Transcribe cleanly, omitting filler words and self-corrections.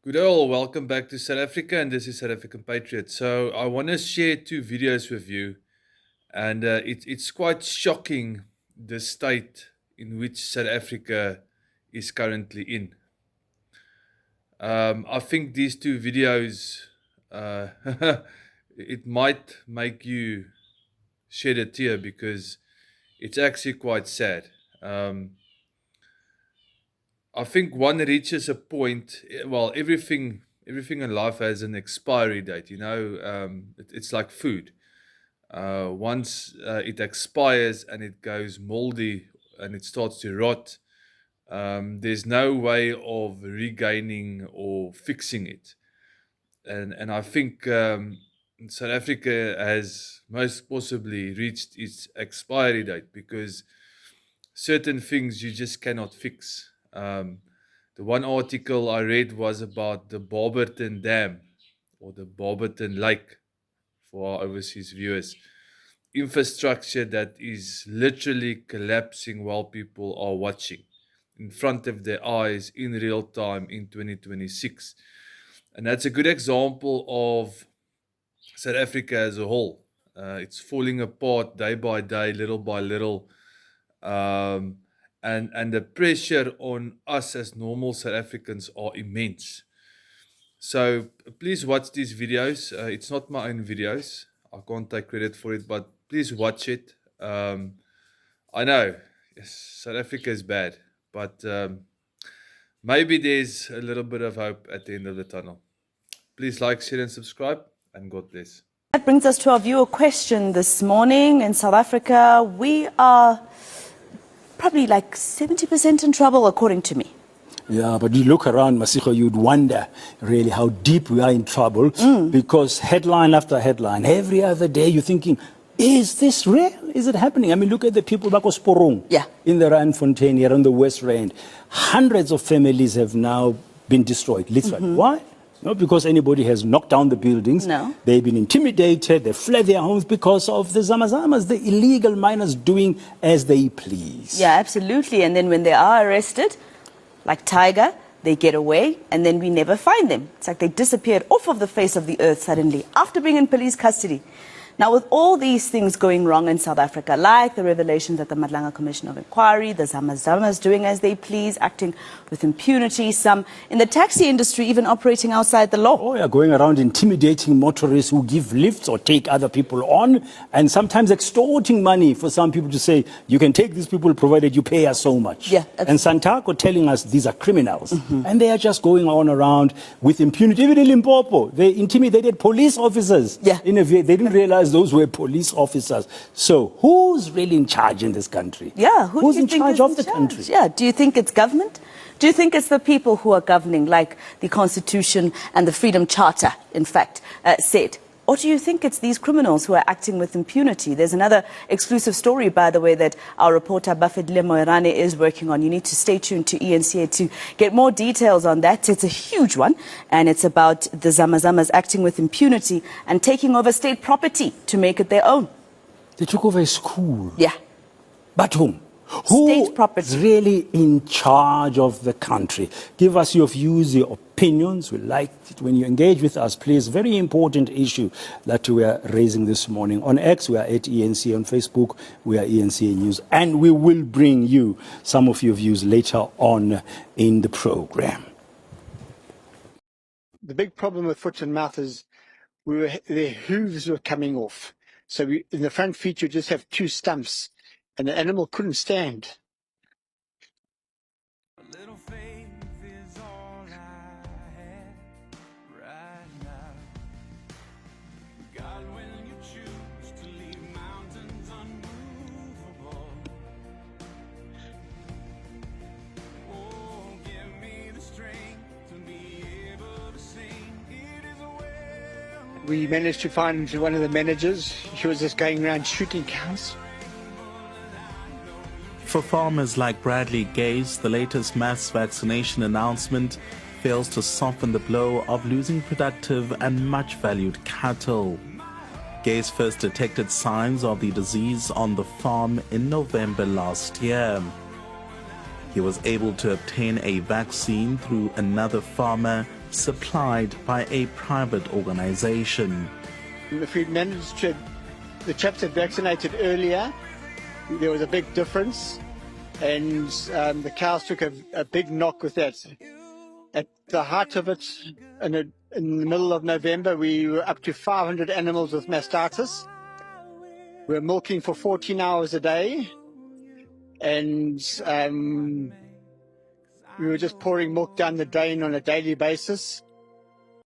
Good day all, welcome back to South Africa, and this is South African Patriot. So I want to share two videos with you, and it's quite shocking the state in which South Africa is currently in. I think these two videos, uh, it might make you shed a tear because it's actually quite sad. I think one reaches a point. Well, everything in life has an expiry date. It's like food. Once it expires and it goes moldy and it starts to rot, there's no way of regaining or fixing it. And I think South Africa has most possibly reached its expiry date because certain things you just cannot fix. The one article I read was about the Barberton Dam or the Barberton Lake for our overseas viewers. Infrastructure that is literally collapsing while people are watching in front of their eyes in real time in 2026. And that's a good example of South Africa as a whole. It's falling apart day by day, little by little. And the pressure on us as normal South Africans are immense. So please watch these videos. It's not my own videos. I can't take credit for it, but please watch it. I know, yes, South Africa is bad, but maybe there's a little bit of hope at the end of the tunnel. Please like, share, and subscribe, and God bless. That brings us to our viewer question this morning. In South Africa, we are probably like 70% in trouble, according to me. Yeah, but you look around, Masicho, you'd wonder really how deep we are in trouble because headline after headline, every other day you're thinking, is this real? Is it happening? I mean, look at the people back of Sporong in the Randfontein here on the West Rand. Hundreds of families have now been destroyed, literally. Why? Not because anybody has knocked down the buildings. No. They've been intimidated. They fled their homes because of the Zamazamas, the illegal miners doing as they please. Yeah, absolutely. And then when they are arrested, like Tiger, they get away and then we never find them. It's like they disappeared off of the face of the earth suddenly after being in police custody. Now, with all these things going wrong in South Africa, like the revelations at the Madlanga Commission of Inquiry, the Zamazamas doing as they please, acting with impunity, some in the taxi industry even operating outside the law. Oh, yeah, going around intimidating motorists who give lifts or take other people on, and sometimes extorting money for some people to say, you can take these people provided you pay us so much. Yeah, and Santako telling us these are criminals. And they are just going on around with impunity. Even in Limpopo, they intimidated police officers. Yeah. They didn't realize those were police officers. So who's really in charge in this country? Yeah, who's in charge of the country? Yeah, do you think it's government? Do you think it's the people who are governing, like the Constitution and the Freedom Charter, in fact, said? Or do you think it's these criminals who are acting with impunity? There's another exclusive story, by the way, that our reporter Bafedile Moerane is working on. You need to stay tuned to ENCA to get more details on that. It's a huge one, and it's about the Zamazamas acting with impunity and taking over state property to make it their own. They took over a school. Yeah. But whom? State Who property. is really in charge of the country? Give us your views, your opinions. We like it when you engage with us, please. Very important issue that we are raising this morning. On X, we are at ENC. On Facebook, we are ENC News. And we will bring you some of your views later on in the program. The big problem with foot and mouth is their hooves were coming off. So in the front feet, you just have two stumps. And the animal couldn't stand. Little faith is all I have right now. God, when you choose to leave mountains unmovable, oh, give me the strength to be able to sing. It is well. We managed to find one of the managers. He was just going around shooting cows. For farmers like Bradley Gaze, the latest mass vaccination announcement fails to soften the blow of losing productive and much valued cattle. Gaze first detected signs of the disease on the farm in November last year. He was able to obtain a vaccine through another farmer supplied by a private organization. If we'd managed to, the chaps that vaccinated earlier, there was a big difference, and the cows took a big knock with that. At the height of it, in the middle of November, we were up to 500 animals with mastitis. We were milking for 14 hours a day, and we were just pouring milk down the drain on a daily basis.